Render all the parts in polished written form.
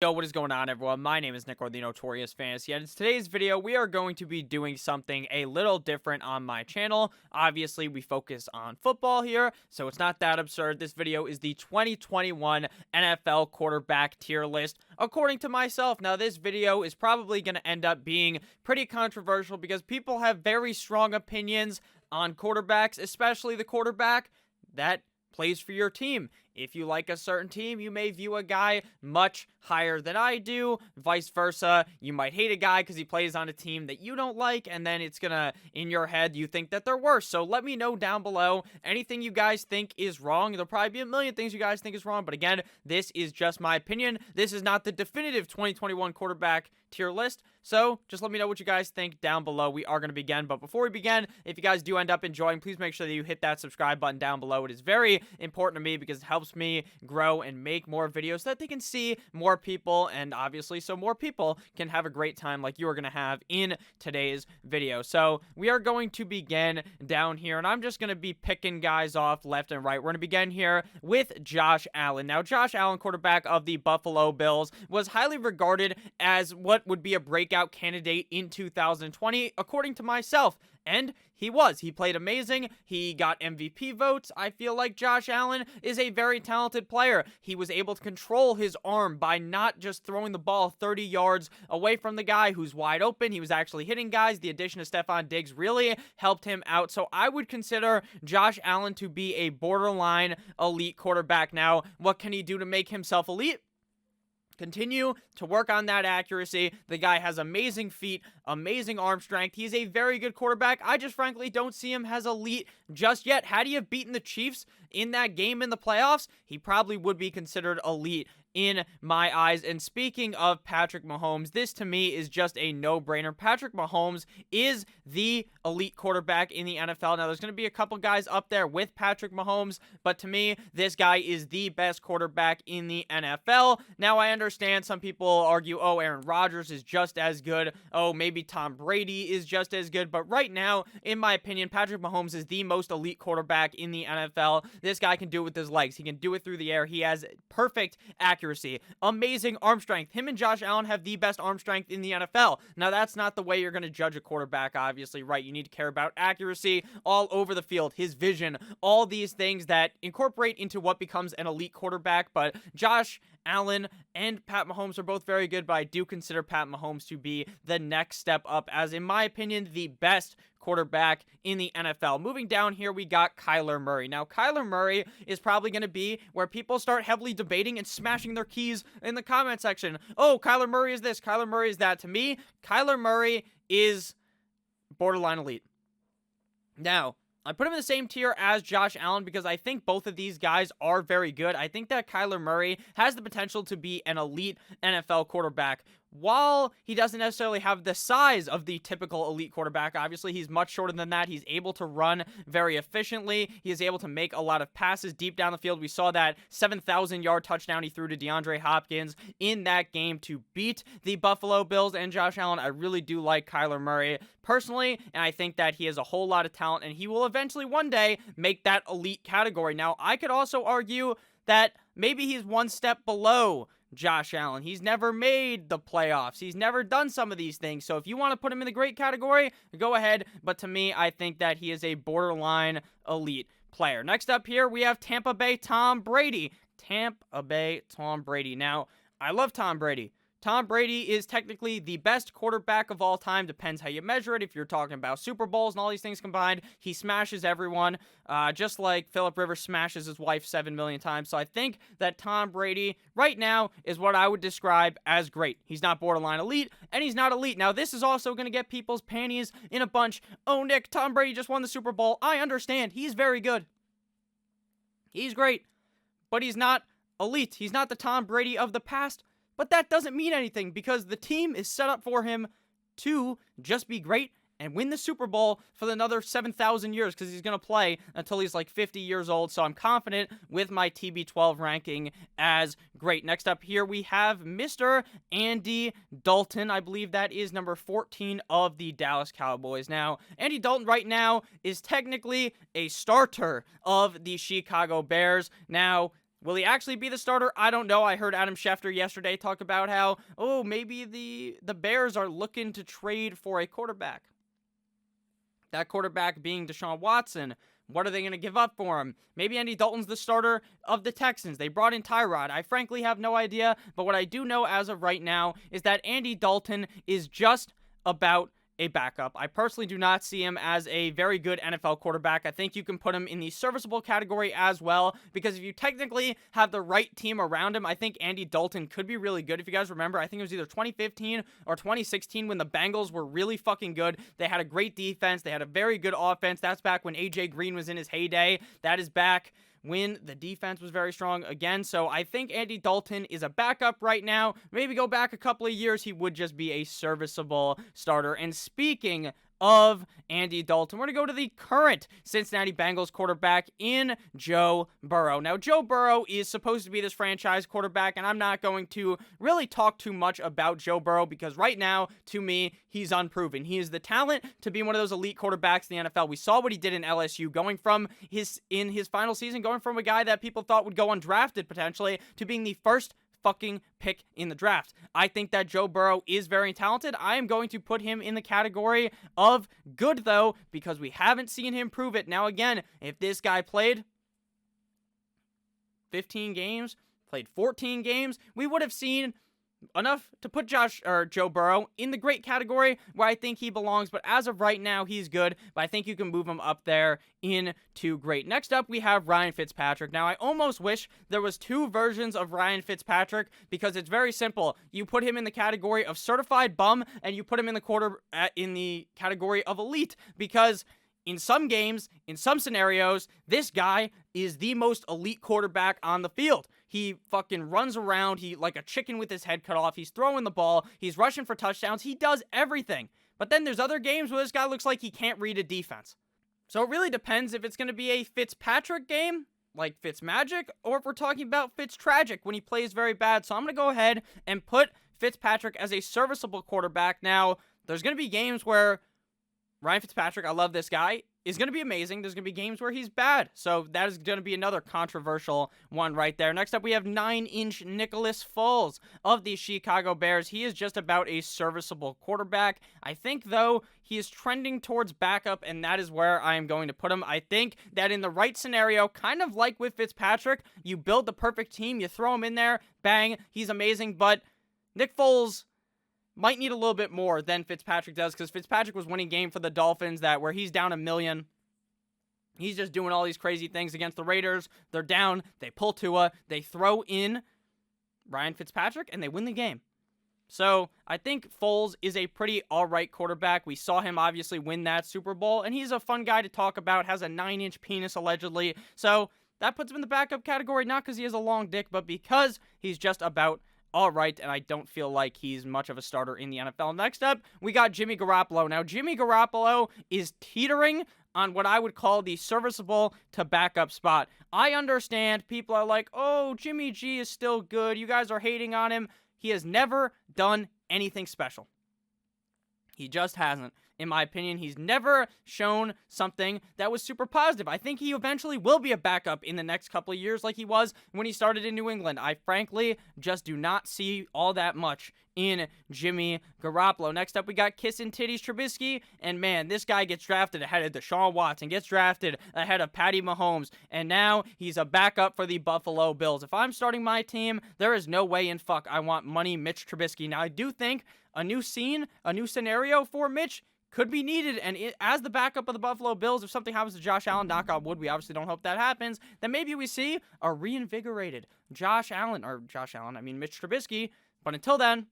Yo, what is going on, everyone? My name is Nick, or the Notorious Fantasy, and in today's video, we are going to be doing something a little different on my channel. Obviously, we focus on football here, so it's not that absurd. This video is the 2021 NFL quarterback tier list, according to myself. Now, this video is probably going to end up being pretty controversial because people have very strong opinions on quarterbacks, especially the quarterback that plays for your team. If you like a certain team, you may view a guy much higher than I do. Vice versa, you might hate a guy because he plays on a team that you don't like, and then it's gonna, in your head, you think that they're worse. So let me know down below anything you guys think is wrong. There'll probably be a million things you guys think is wrong, but again, this is just my opinion. This is not the definitive 2021 quarterback tier list. So just let me know what you guys think down below. We are going to begin, but before we begin, if you guys do end up enjoying, please make sure that you hit that subscribe button down below. It is very important to me because it helps me grow and make more videos so that they can see more people, and obviously so more people can have a great time like you are going to have in today's video. So we are going to begin down here, and I'm just going to be picking guys off left and right. We're going to begin here with Josh Allen. Now, Josh Allen, quarterback of the Buffalo Bills, was highly regarded as what would be a breakout candidate in 2020, according to myself. And he was. He played amazing. He got MVP votes. I feel like Josh Allen is a very talented player. He was able to control his arm by not just throwing the ball 30 yards away from the guy who's wide open. He was actually hitting guys. The addition of Stephon Diggs really helped him out. So I would consider Josh Allen to be a borderline elite quarterback. Now, what can he do to make himself elite? Continue to work on that accuracy. The guy has amazing feet, amazing arm strength. He's a very good quarterback. I just frankly don't see him as elite just yet. Had he have beaten the Chiefs in that game in the playoffs, he probably would be considered elite in my eyes. And speaking of Patrick Mahomes, this to me is just a no-brainer. Patrick Mahomes is the elite quarterback in the NFL. Now, there's going to be a couple guys up there with Patrick Mahomes, but to me, this guy is the best quarterback in the NFL. Now, I understand some people argue, oh, Aaron Rodgers is just as good. Oh, maybe Tom Brady is just as good. But right now, in my opinion, Patrick Mahomes is the most elite quarterback in the NFL. This guy can do it with his legs. He can do it through the air. He has perfect accuracy, amazing arm strength. Him and Josh Allen have the best arm strength in the NFL. Now, that's not the way you're going to judge a quarterback, obviously, right? You need to care about accuracy all over the field, his vision, all these things that incorporate into what becomes an elite quarterback. But Josh Allen and Pat Mahomes are both very good, but I do consider Pat Mahomes to be the next step up as, in my opinion, the best quarterback in the NFL. Moving down here, we got Kyler Murray. Now, Kyler Murray is probably going to be where people start heavily debating and smashing their keys in the comment section. Oh, Kyler Murray is this, Kyler Murray is that. To me, Kyler Murray is borderline elite. Now, I put him in the same tier as Josh Allen because I think both of these guys are very good. I think that Kyler Murray has the potential to be an elite NFL quarterback. While he doesn't necessarily have the size of the typical elite quarterback, obviously he's much shorter than that. He's able to run very efficiently. He is able to make a lot of passes deep down the field. We saw that 7,000-yard touchdown he threw to DeAndre Hopkins in that game to beat the Buffalo Bills. And Josh Allen, I really do like Kyler Murray personally, and I think that he has a whole lot of talent, and he will eventually one day make that elite category. Now, I could also argue that maybe he's one step below Josh Allen. He's never made the playoffs. He's never done some of these things. So if you want to put him in the great category, go ahead. But to me, I think that he is a borderline elite player. Next up here, we have Tampa Bay Tom Brady. Tampa Bay Tom Brady. Now, I love Tom Brady. Tom Brady is technically the best quarterback of all time. Depends how you measure it. If you're talking about Super Bowls and all these things combined, he smashes everyone, just like Phillip Rivers smashes his wife 7 million times. So I think that Tom Brady right now is what I would describe as great. He's not borderline elite, and he's not elite. Now, this is also going to get people's panties in a bunch. Oh, Nick, Tom Brady just won the Super Bowl. I understand. He's very good. He's great, but he's not elite. He's not the Tom Brady of the past. But that doesn't mean anything because the team is set up for him to just be great and win the Super Bowl for another 7,000 years because he's going to play until he's like 50 years old. So I'm confident with my TB12 ranking as great. Next up here, we have Mr. Andy Dalton. I believe that is number 14 of the Dallas Cowboys. Now, Andy Dalton right now is technically a starter of the Chicago Bears. Now, Will he actually be the starter? I don't know. I heard Adam Schefter yesterday talk about how, maybe the Bears are looking to trade for a quarterback. That quarterback being Deshaun Watson. What are they going to give up for him? Maybe Andy Dalton's the starter of the Texans. They brought in Tyrod. I frankly have no idea, but what I do know as of right now is that Andy Dalton is just about a backup. I personally do not see him as a very good NFL quarterback. I think you can put him in the serviceable category as well, because if you technically have the right team around him, I think Andy Dalton could be really good. If you guys remember, I think it was either 2015 or 2016 when the Bengals were really fucking good. They had a great defense. They had a very good offense. That's back when AJ Green was in his heyday. That is back when the defense was very strong again. So I think Andy Dalton is a backup right now. Maybe go back a couple of years, he would just be a serviceable starter. And speaking of Andy Dalton, we're going to go to the current Cincinnati Bengals quarterback in Joe Burrow. Now, Joe Burrow is supposed to be this franchise quarterback, and I'm not going to really talk too much about Joe Burrow because right now, to me, he's unproven. He is the talent to be one of those elite quarterbacks in the NFL. We saw what he did in LSU, going from in his final season, going from a guy that people thought would go undrafted potentially to being the first fucking pick in the draft. I think that Joe Burrow is very talented. I am going to put him in the category of good, though, because we haven't seen him prove it. Now, again, if this guy played 15 games, played 14 games, we would have seen enough to put Joe Burrow in the great category where I think he belongs, but as of right now, he's good, but I think you can move him up there into great. Next up, we have Ryan Fitzpatrick. Now, I almost wish there was two versions of Ryan Fitzpatrick because it's very simple. You put him in the category of certified bum, and you put him in the category of elite, because in some games, in some scenarios, this guy is the most elite quarterback on the field. He fucking runs around. He like a chicken with his head cut off. He's throwing the ball. He's rushing for touchdowns. He does everything. But then there's other games where this guy looks like he can't read a defense. So it really depends if it's going to be a Fitzpatrick game, like Fitzmagic, or if we're talking about Fitztragic when he plays very bad. So I'm going to go ahead and put Fitzpatrick as a serviceable quarterback. Now, there's going to be games where Ryan Fitzpatrick, I love this guy, is going to be amazing. There's going to be games where he's bad. So that is going to be another controversial one right there. Next up, we have 9-inch Nicholas Foles of the Chicago Bears. He is just about a serviceable quarterback. I think, though, he is trending towards backup, and that is where I am going to put him. I think that in the right scenario, kind of like with Fitzpatrick, you build the perfect team, you throw him in there, bang, he's amazing. But Nick Foles might need a little bit more than Fitzpatrick does, because Fitzpatrick was winning game for the Dolphins where he's down $1 million. He's just doing all these crazy things against the Raiders. They're down. They pull Tua. They throw in Ryan Fitzpatrick, and they win the game. So I think Foles is a pretty all-right quarterback. We saw him obviously win that Super Bowl, and he's a fun guy to talk about, has a 9-inch penis allegedly. So that puts him in the backup category, not because he has a long dick, but because he's just about all right, and I don't feel like he's much of a starter in the NFL. Next up, we got Jimmy Garoppolo. Now, Jimmy Garoppolo is teetering on what I would call the serviceable to backup spot. I understand people are like, oh, Jimmy G is still good. You guys are hating on him. He has never done anything special. He just hasn't. In my opinion, he's never shown something that was super positive. I think he eventually will be a backup in the next couple of years like he was when he started in New England. I frankly just do not see all that much in Jimmy Garoppolo. Next up, we got Kissin' Titties Trubisky, and man, this guy gets drafted ahead of Deshaun Watson, gets drafted ahead of Patty Mahomes, and now he's a backup for the Buffalo Bills. If I'm starting my team, there is no way in fuck I want money Mitch Trubisky. Now, I do think a new scenario for Mitch could be needed, and as the backup of the Buffalo Bills, if something happens to Josh Allen, knock on wood, we obviously don't hope that happens, then maybe we see a reinvigorated Mitch Trubisky, but until then,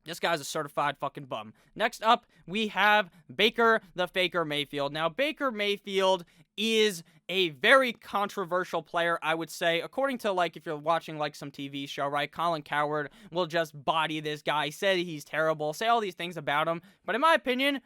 this guy's a certified fucking bum. Next up, we have Baker the Faker Mayfield. Now, Baker Mayfield is a very controversial player, I would say. According to, if you're watching, some TV show, right? Colin Cowherd will just body this guy, say he's terrible, say all these things about him. But in my opinion,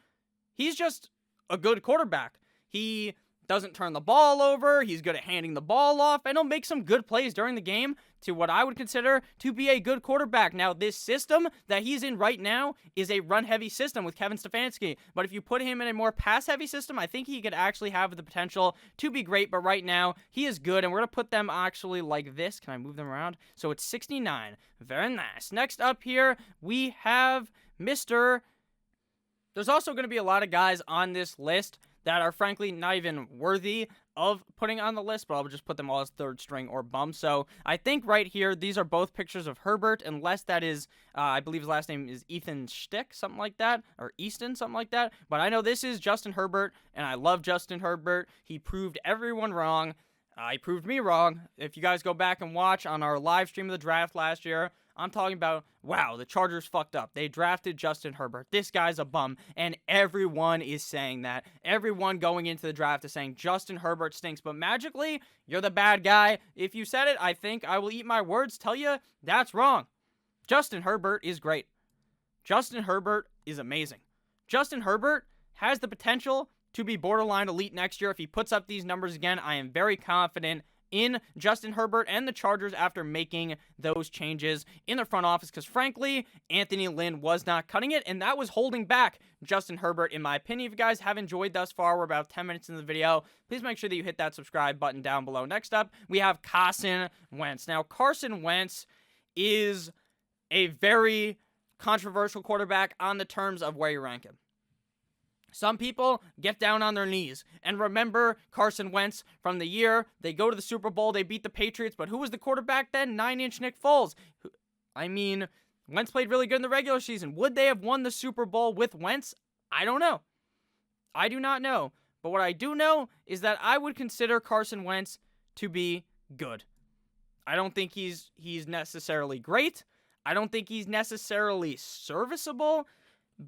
he's just a good quarterback. He doesn't turn the ball over. He's good at handing the ball off, and he'll make some good plays during the game to what I would consider to be a good quarterback. Now, this system that he's in right now is a run-heavy system with Kevin Stefanski, but if you put him in a more pass-heavy system, I think he could actually have the potential to be great, but right now, he is good, and we're going to put them actually like this. Can I move them around? So it's 69. Very nice. Next up here, we have Mr. There's also going to be a lot of guys on this list that are frankly not even worthy of putting on the list, but I'll just put them all as third string or bum. So I think right here, these are both pictures of Herbert, unless that is, I believe his last name is Ethan Stick, something like that, or Easton, something like that. But I know this is Justin Herbert, and I love Justin Herbert. He proved everyone wrong. He proved me wrong. If you guys go back and watch on our live stream of the draft last year, I'm talking about, wow, the Chargers fucked up. They drafted Justin Herbert. This guy's a bum, and everyone is saying that. Everyone going into the draft is saying Justin Herbert stinks, but magically, you're the bad guy. If you said it, I think I will eat my words, tell you that's wrong. Justin Herbert is great. Justin Herbert is amazing. Justin Herbert has the potential to be borderline elite next year. If he puts up these numbers again, I am very confident in Justin Herbert and the Chargers after making those changes in the front office, because frankly, Anthony Lynn was not cutting it, and that was holding back Justin Herbert, in my opinion. If you guys have enjoyed thus far, we're about 10 minutes into the video, please make sure that you hit that subscribe button down below. Next up, we have Carson Wentz. Now, Carson Wentz is a very controversial quarterback on the terms of where you rank him. Some people get down on their knees and remember Carson Wentz from the year they go to the Super Bowl, they beat the Patriots, but who was the quarterback then? 9-inch Nick Foles. I mean, Wentz played really good in the regular season. Would they have won the Super Bowl with Wentz? I don't know. I do not know. But what I do know is that I would consider Carson Wentz to be good. I don't think he's necessarily great. I don't think he's necessarily serviceable.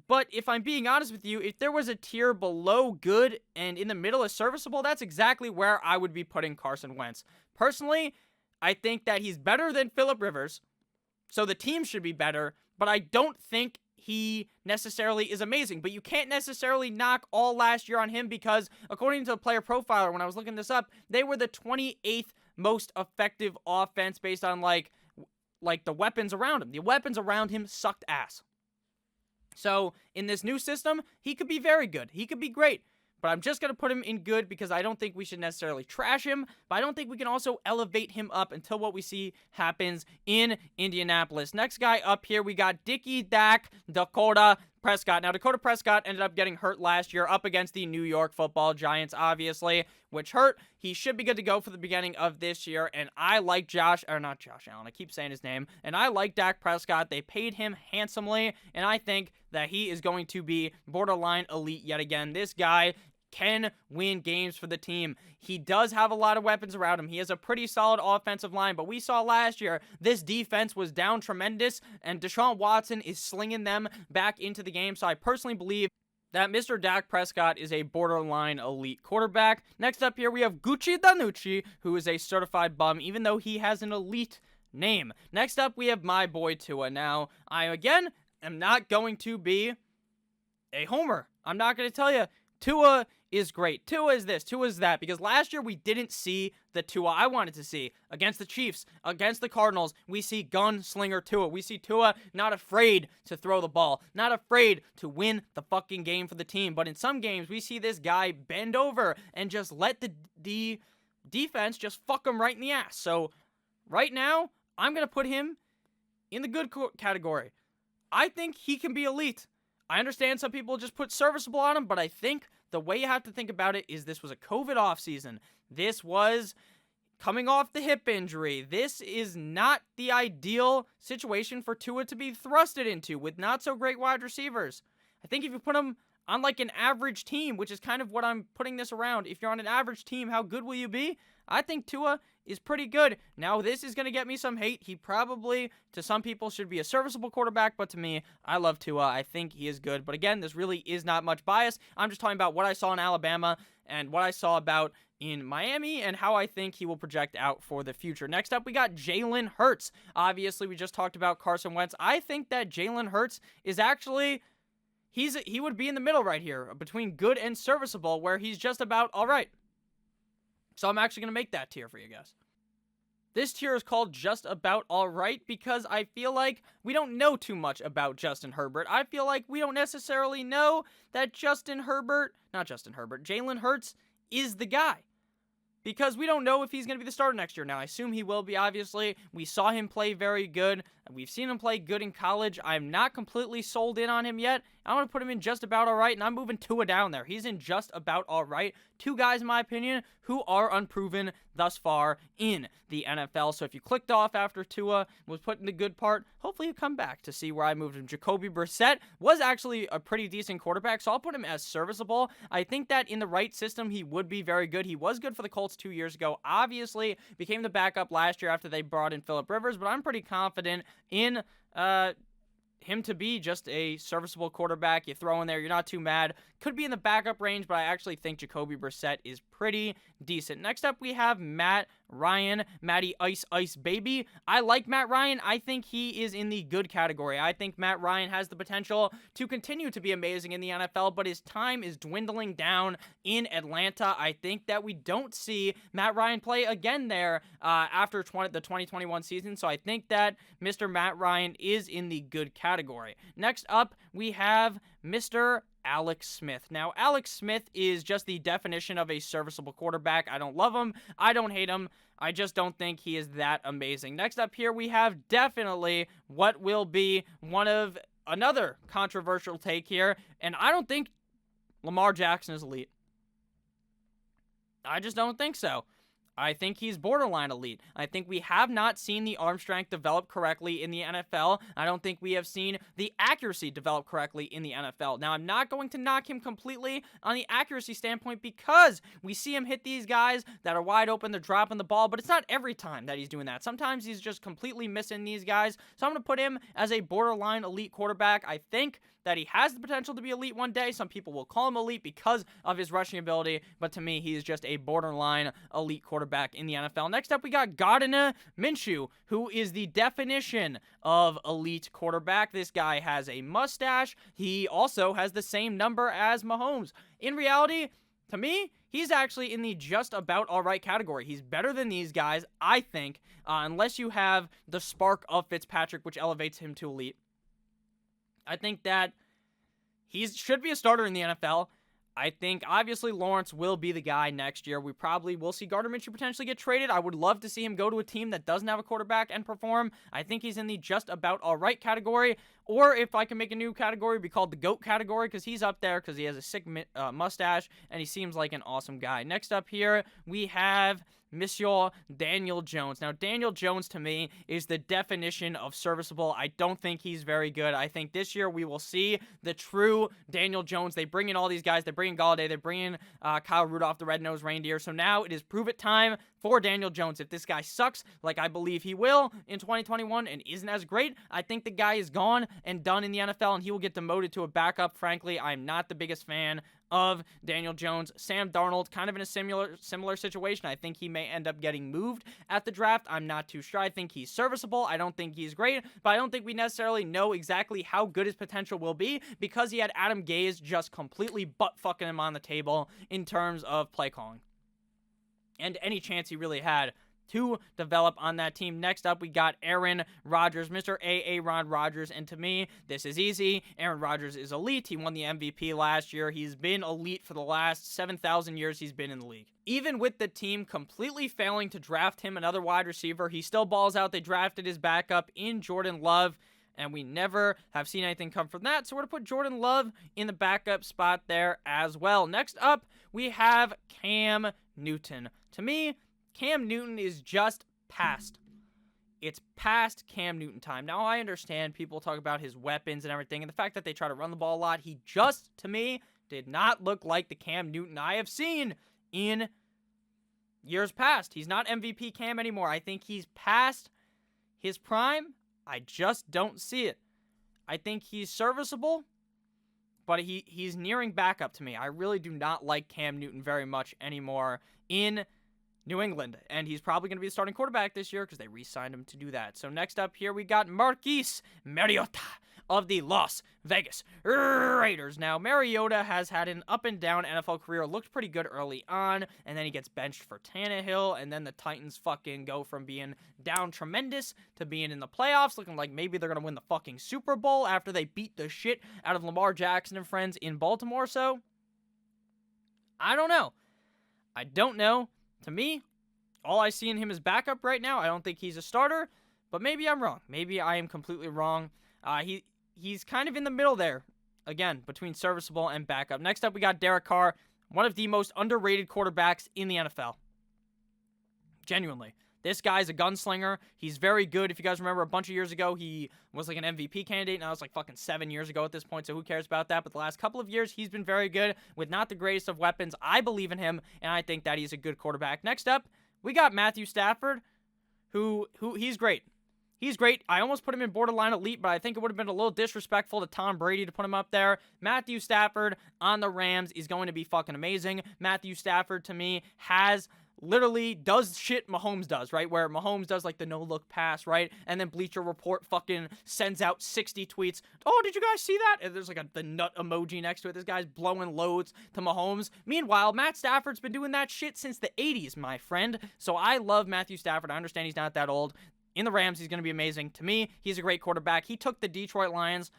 But if I'm being honest with you, if there was a tier below good and in the middle is serviceable, that's exactly where I would be putting Carson Wentz. Personally, I think that he's better than Phillip Rivers, so the team should be better, but I don't think he necessarily is amazing. But you can't necessarily knock all last year on him, because according to the player profiler, when I was looking this up, they were the 28th most effective offense based on like the weapons around him. The weapons around him sucked ass. So, in this new system, he could be very good. He could be great. But I'm just going to put him in good because I don't think we should necessarily trash him. But I don't think we can also elevate him up until what we see happens in Indianapolis. Next guy up here, we got Dickie, Dak, Dakota, Prescott. Now, Dakota Prescott ended up getting hurt last year up against the New York Football Giants, obviously, which hurt. He should be good to go for the beginning of this year, and I like not Josh Allen, I keep saying his name, and I like Dak Prescott. They paid him handsomely, and I think that he is going to be borderline elite yet again. This guy can win games for the team. He does have a lot of weapons around him. He has a pretty solid offensive line, but we saw last year this defense was down tremendous, and Deshaun Watson is slinging them back into the game, so I personally believe that Mr. Dak Prescott is a borderline elite quarterback. Next up here, we have Gucci Danucci, who is a certified bum, even though he has an elite name. Next up, we have my boy Tua. Now, I, again, am not going to be a homer. I'm not going to tell you, Tua is great. Tua is this, Tua is that, because last year we didn't see the Tua I wanted to see. Against the Chiefs, against the Cardinals, we see gunslinger Tua. We see Tua not afraid to throw the ball, not afraid to win the fucking game for the team. But in some games, we see this guy bend over and just let the defense just fuck him right in the ass. So right now, I'm going to put him in the good category. I think he can be elite. I understand some people just put serviceable on him, but I think the way you have to think about it is this was a COVID offseason. This was coming off the hip injury. This is not the ideal situation for Tua to be thrusted into with not so great wide receivers. I think if you put him on like an average team, which is kind of what I'm putting this around, if you're on an average team, how good will you be? I think Tua is pretty good. Now, this is going to get me some hate. He probably, to some people, should be a serviceable quarterback, but to me, I love Tua. I think he is good. But again, this really is not much bias. I'm just talking about what I saw in Alabama and what I saw about in Miami and how I think he will project out for the future. Next up, we got Jalen Hurts. Obviously, we just talked about Carson Wentz. I think that Jalen Hurts is actually, he would be in the middle right here between good and serviceable, where he's just about all right. So I'm actually going to make that tier for you guys. This tier is called Just About Alright because I feel like we don't know too much about Justin Herbert. I feel like we don't necessarily know that Jalen Hurts is the guy. Because we don't know if he's going to be the starter next year. Now, I assume he will be, obviously. We saw him play very good. We've seen him play good in college. I'm not completely sold in on him yet. I'm going to put him in just about all right, and I'm moving Tua down there. He's in just about all right. Two guys, in my opinion, who are unproven thus far in the NFL. So if you clicked off after Tua was put in the good part, hopefully you come back to see where I moved him. Jacoby Brissett was actually a pretty decent quarterback, so I'll put him as serviceable. I think that in the right system, he would be very good. He was good for the Colts 2 years ago. Obviously, became the backup last year after they brought in Phillip Rivers, but I'm pretty confident in him to be just a serviceable quarterback. You throw in there, you're not too mad. Could be in the backup range, but I actually think Jacoby Brissett is pretty decent. Next up, we have Matt Ryan, Matty Ice Ice Baby. I like Matt Ryan. I think he is in the good category. I think Matt Ryan has the potential to continue to be amazing in the NFL, but his time is dwindling down in Atlanta. I think that we don't see Matt Ryan play again there after the 2021 season, so I think that Mr. Matt Ryan is in the good category. Next up, we have Mr. Alex Smith. Now, Alex Smith is just the definition of a serviceable quarterback. I don't love him. I don't hate him. I just don't think he is that amazing. Next up here, we have definitely what will be another controversial take here, and I don't think Lamar Jackson is elite. I just don't think so. I think he's borderline elite. I think we have not seen the arm strength develop correctly in the NFL. I don't think we have seen the accuracy develop correctly in the NFL. Now, I'm not going to knock him completely on the accuracy standpoint because we see him hit these guys that are wide open, they're dropping the ball, but it's not every time that he's doing that. Sometimes he's just completely missing these guys. So I'm going to put him as a borderline elite quarterback. I think that he has the potential to be elite one day. Some people will call him elite because of his rushing ability, but to me, he is just a borderline elite quarterback in the NFL. Next up, we got Gardner Minshew, who is the definition of elite quarterback. This guy has a mustache. He also has the same number as Mahomes. In reality, to me, he's actually in the just about all right category. He's better than these guys, I think, unless you have the spark of Fitzpatrick, which elevates him to elite. I think that he should be a starter in the NFL. I think, obviously, Lawrence will be the guy next year. We probably will see Gardner Minshew potentially get traded. I would love to see him go to a team that doesn't have a quarterback and perform. I think he's in the just about all right category. Or if I can make a new category, it'd be called the GOAT category because he's up there because he has a sick mustache and he seems like an awesome guy. Next up here, we have Monsieur Daniel Jones. Now, Daniel Jones, to me, is the definition of serviceable. I don't think he's very good. I think this year we will see the true Daniel Jones. They bring in all these guys. They bring in Galladay. They bring in Kyle Rudolph, the red-nosed reindeer. So now it is prove-it time for Daniel Jones. If this guy sucks, like I believe he will in 2021 and isn't as great, I think the guy is gone and done in the NFL, and he will get demoted to a backup. Frankly, I'm not the biggest fan of Daniel Jones. Sam Darnold, kind of in a similar situation. I think he may end up getting moved at the draft. I'm not too sure. I think he's serviceable. I don't think he's great, but I don't think we necessarily know exactly how good his potential will be because he had Adam Gase just completely butt-fucking him on the table in terms of play calling and any chance he really had to develop on that team. Next up, we got Aaron Rodgers, Mr. Aaron Rodgers, and to me, this is easy. Aaron Rodgers is elite. He won the MVP last year. He's been elite for the last 7,000 years he's been in the league. Even with the team completely failing to draft him another wide receiver, he still balls out. They drafted his backup in Jordan Love, and we never have seen anything come from that, so we're going to put Jordan Love in the backup spot there as well. Next up, we have Cam Newton. To me, Cam Newton is just past. It's past Cam Newton time. Now, I understand people talk about his weapons and everything, and the fact that they try to run the ball a lot. He just, to me, did not look like the Cam Newton I have seen in years past. He's not MVP Cam anymore. I think he's past his prime. I just don't see it. I think he's serviceable, but he's nearing backup to me. I really do not like Cam Newton very much anymore in New England, and he's probably going to be the starting quarterback this year because they re-signed him to do that. So next up here, we got Marquise Mariota. of the Las Vegas Raiders. Now, Mariota has had an up and down NFL career, looked pretty good early on, and then he gets benched for Tannehill, and then the Titans fucking go from being down tremendous to being in the playoffs, looking like maybe they're going to win the fucking Super Bowl after they beat the shit out of Lamar Jackson and friends in Baltimore. So, I don't know. To me, all I see in him is backup right now. I don't think he's a starter, but maybe I'm wrong. Maybe I am completely wrong. He's kind of in the middle there, again, between serviceable and backup. Next up, we got Derek Carr, one of the most underrated quarterbacks in the NFL. Genuinely. This guy's a gunslinger. He's very good. If you guys remember, a bunch of years ago, he was like an MVP candidate. Now it's like fucking 7 years ago at this point, so who cares about that? But the last couple of years, he's been very good with not the greatest of weapons. I believe in him, and I think that he's a good quarterback. Next up, we got Matthew Stafford, who he's great. He's great. I almost put him in borderline elite, but I think it would have been a little disrespectful to Tom Brady to put him up there. Matthew Stafford on the Rams is going to be fucking amazing. Matthew Stafford, to me, literally does shit Mahomes does, right? Where Mahomes does like the no-look pass, right? And then Bleacher Report fucking sends out 60 tweets. Oh, did you guys see that? And there's like the nut emoji next to it. This guy's blowing loads to Mahomes. Meanwhile, Matt Stafford's been doing that shit since the 80s, my friend. So I love Matthew Stafford. I understand he's not that old. In the Rams, he's going to be amazing. To me, he's a great quarterback. He took the Detroit Lions.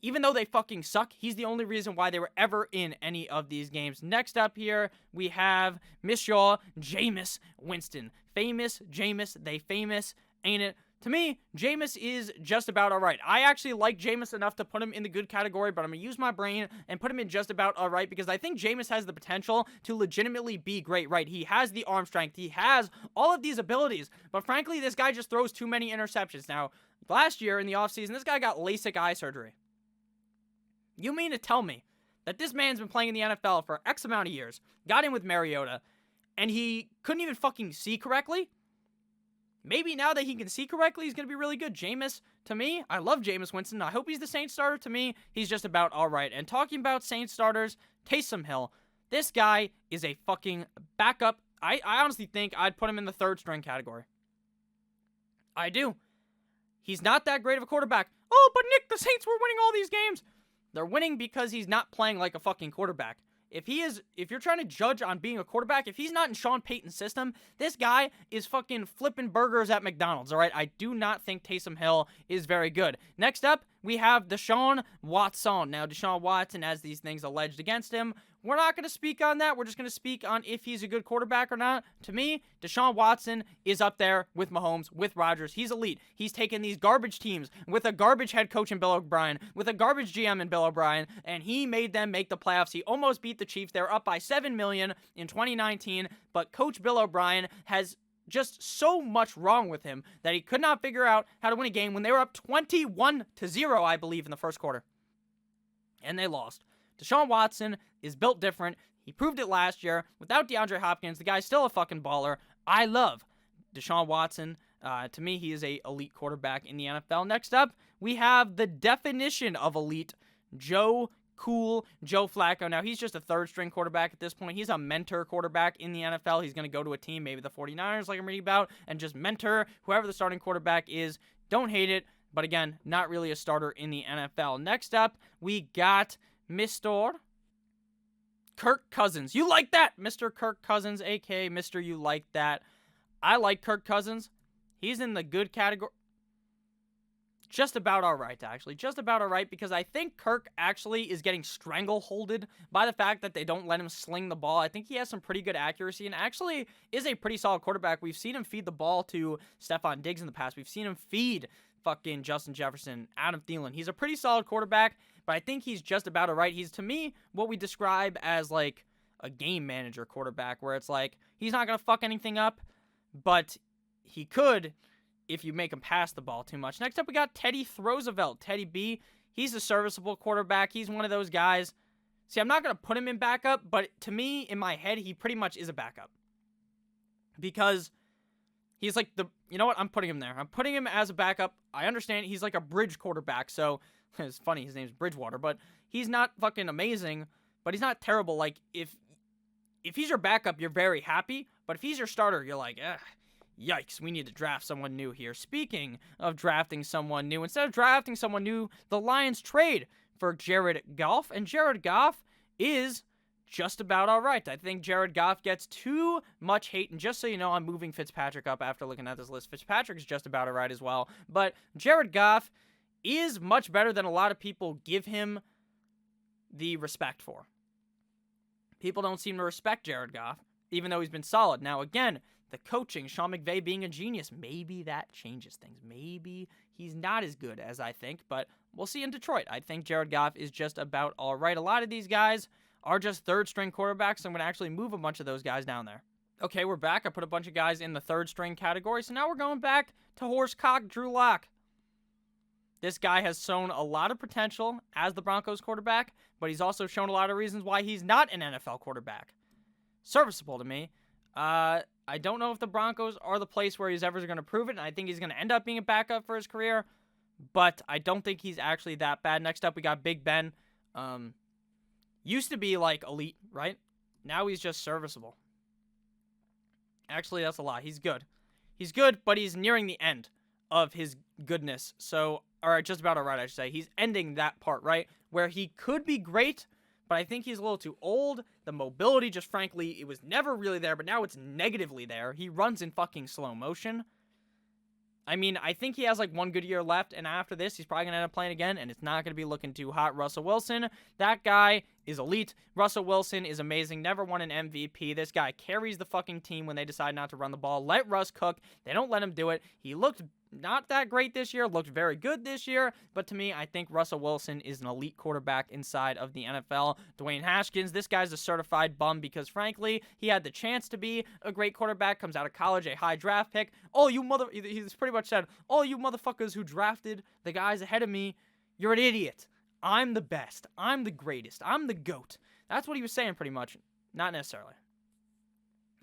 Even though they fucking suck, he's the only reason why they were ever in any of these games. Next up here, we have Monsieur Jameis Winston. Famous Jameis, they famous, ain't it? To me, Jameis is just about all right. I actually like Jameis enough to put him in the good category, but I'm going to use my brain and put him in just about all right because I think Jameis has the potential to legitimately be great, right? He has the arm strength. He has all of these abilities, but frankly, this guy just throws too many interceptions. Now, last year in the offseason, this guy got LASIK eye surgery. You mean to tell me that this man's been playing in the NFL for X amount of years, got in with Mariota, and he couldn't even fucking see correctly? Maybe now that he can see correctly, he's going to be really good. Jameis, to me, I love Jameis Winston. I hope he's the Saints starter. To me, he's just about all right. And talking about Saints starters, Taysom Hill. This guy is a fucking backup. I honestly think I'd put him in the third string category. I do. He's not that great of a quarterback. Oh, but Nick, the Saints were winning all these games. They're winning because he's not playing like a fucking quarterback. If you're trying to judge on being a quarterback, if he's not in Sean Payton's system, this guy is fucking flipping burgers at McDonald's, all right? I do not think Taysom Hill is very good. Next up, we have Deshaun Watson. Now, Deshaun Watson has these things alleged against him. We're not going to speak on that. We're just going to speak on if he's a good quarterback or not. To me, Deshaun Watson is up there with Mahomes, with Rodgers. He's elite. He's taken these garbage teams with a garbage head coach in Bill O'Brien, with a garbage GM in Bill O'Brien, and he made them make the playoffs. He almost beat the Chiefs. They were up by $7 million in 2019, but Coach Bill O'Brien has just so much wrong with him that he could not figure out how to win a game when they were up 21-0, I believe, in the first quarter. And they lost. Deshaun Watson is built different. He proved it last year. Without DeAndre Hopkins, the guy's still a fucking baller. I love Deshaun Watson. To me, he is a elite quarterback in the NFL. Next up, we have the definition of elite, Joe Flacco. Now, he's just a third-string quarterback at this point. He's a mentor quarterback in the NFL. He's going to go to a team, maybe the 49ers, like I'm reading about, and just mentor whoever the starting quarterback is. Don't hate it, but again, not really a starter in the NFL. Next up, we got Mr. Kirk Cousins. You like that? Mr. Kirk Cousins, a.k.a. Mr. You Like That. I like Kirk Cousins. He's in the good category. Just about all right, actually. Just about all right, because I think Kirk actually is getting strangleholded by the fact that they don't let him sling the ball. I think he has some pretty good accuracy and actually is a pretty solid quarterback. We've seen him feed the ball to Stephon Diggs in the past. We've seen him feed fucking Justin Jefferson, Adam Thielen. He's a pretty solid quarterback, but I think he's just about all right. He's, to me, what we describe as like a game manager quarterback, where it's like he's not going to fuck anything up, but he could if you make him pass the ball too much. Next up, we got Teddy Roosevelt. Teddy B, he's a serviceable quarterback. He's one of those guys. See, I'm not going to put him in backup, but to me, in my head, he pretty much is a backup. Because he's like you know what? I'm putting him there. I'm putting him as a backup. I understand he's like a bridge quarterback, so it's funny. His name's Bridgewater, but he's not fucking amazing, but he's not terrible. Like, if he's your backup, you're very happy, but if he's your starter, you're like, Yikes, we need to draft someone new here. Speaking of drafting someone new, instead of drafting someone new, the Lions trade for Jared Goff, and Jared Goff is just about all right. I think Jared Goff gets too much hate, and just so you know, I'm moving Fitzpatrick up after looking at this list. Fitzpatrick is just about all right as well, but Jared Goff is much better than a lot of people give him the respect for. People don't seem to respect Jared Goff, even though he's been solid. Now, again, the coaching, Sean McVay being a genius, maybe that changes things. Maybe he's not as good as I think, but we'll see in Detroit. I think Jared Goff is just about all right. A lot of these guys are just third-string quarterbacks, so I'm going to actually move a bunch of those guys down there. Okay, we're back. I put a bunch of guys in the third-string category, so now we're going back to horsecock Drew Lock. This guy has shown a lot of potential as the Broncos quarterback, but he's also shown a lot of reasons why he's not an NFL quarterback. Serviceable to me. I don't know if the Broncos are the place where he's ever going to prove it, and I think he's going to end up being a backup for his career, but I don't think he's actually that bad. Next up, we got Big Ben. Used to be, like, elite, right? Now he's just serviceable. Actually, that's a lie. He's good. He's good, but he's nearing the end of his goodness. So, or just about all right, I should say. He's ending that part, right? Where he could be great, but I think he's a little too old. The mobility, just frankly, it was never really there, but now it's negatively there. He runs in fucking slow motion. I mean, I think he has like one good year left, and after this, he's probably going to end up playing again, and it's not going to be looking too hot. Russell Wilson, that guy is elite. Russell Wilson is amazing. Never won an MVP. This guy carries the fucking team when they decide not to run the ball. Let Russ cook. They don't let him do it. He looked not that great this year, looked very good this year, but to me, I think Russell Wilson is an elite quarterback inside of the NFL. Dwayne Haskins, this guy's a certified bum because, frankly, he had the chance to be a great quarterback, comes out of college, a high draft pick. He's pretty much said, all you motherfuckers who drafted the guys ahead of me, you're an idiot. I'm the best. I'm the greatest. I'm the GOAT. That's what he was saying pretty much. Not necessarily.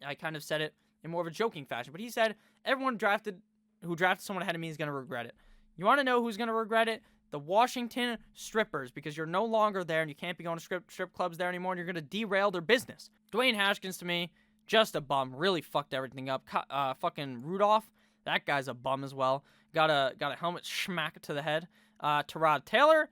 I kind of said it in more of a joking fashion, but he said, everyone who drafted someone ahead of me is going to regret it. You want to know who's going to regret it? The Washington strippers, because you're no longer there and you can't be going to strip clubs there anymore, and you're going to derail their business. Dwayne Haskins, to me, just a bum. Really fucked everything up. Fucking Rudolph, that guy's a bum as well. Got a helmet smack to the head. Tyrod Taylor,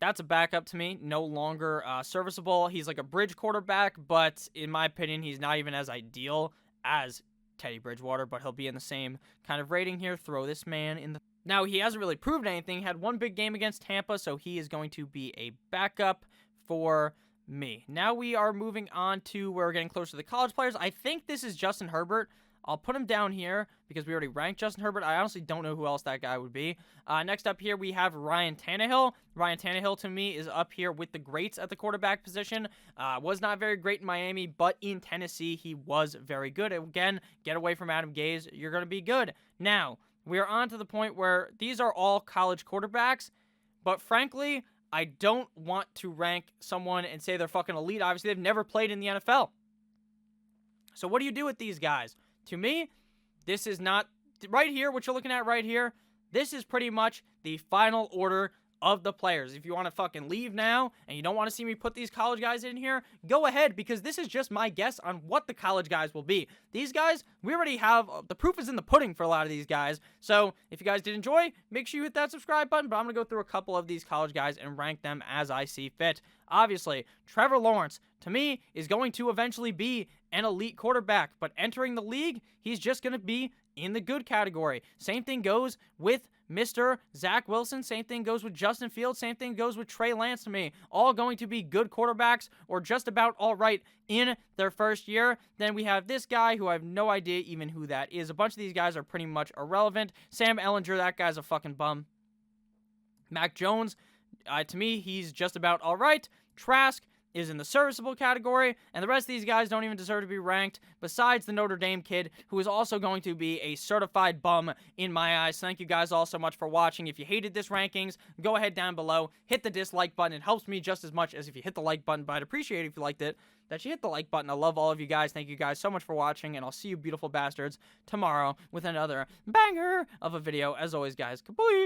that's a backup to me. No longer serviceable. He's like a bridge quarterback, but in my opinion, he's not even as ideal as Teddy Bridgewater, but he'll be in the same kind of rating here. Throw this man in the... Now, he hasn't really proved anything. He had one big game against Tampa, so he is going to be a backup for me. Now we are moving on to where we're getting closer to the college players. I think this is Justin Herbert. I'll put him down here because we already ranked Justin Herbert. I honestly don't know who else that guy would be. Next up here, we have Ryan Tannehill. Ryan Tannehill, to me, is up here with the greats at the quarterback position. Was not very great in Miami, but in Tennessee, he was very good. Again, get away from Adam Gase. You're going to be good. Now, we are on to the point where these are all college quarterbacks, but frankly, I don't want to rank someone and say they're fucking elite. Obviously, they've never played in the NFL. So what do you do with these guys? To me, this is not, right here, what you're looking at right here, this is pretty much the final order of the players. If you want to fucking leave now and you don't want to see me put these college guys in here, go ahead, because this is just my guess on what the college guys will be. These guys, we already have, the proof is in the pudding for a lot of these guys. So if you guys did enjoy, make sure you hit that subscribe button, but I'm going to go through a couple of these college guys and rank them as I see fit. Obviously, Trevor Lawrence, to me, is going to eventually be an elite quarterback, but entering the league, he's just going to be in the good category. Same thing goes with Mr. Zach Wilson. Same thing goes with Justin Fields. Same thing goes with Trey Lance to me. All going to be good quarterbacks or just about all right in their first year. Then we have this guy who I have no idea even who that is. A bunch of these guys are pretty much irrelevant. Sam Ehlinger, that guy's a fucking bum. Mac Jones, to me, he's just about all right. Trask is in the serviceable category, and the rest of these guys don't even deserve to be ranked, besides the Notre Dame kid, who is also going to be a certified bum in my eyes. Thank you guys all so much for watching. If you hated this rankings, go ahead down below, hit the dislike button. It helps me just as much as if you hit the like button, but I'd appreciate it if you liked it, that you hit the like button. I love all of you guys. Thank you guys so much for watching, and I'll see you beautiful bastards tomorrow with another banger of a video. As always, guys, kaboom!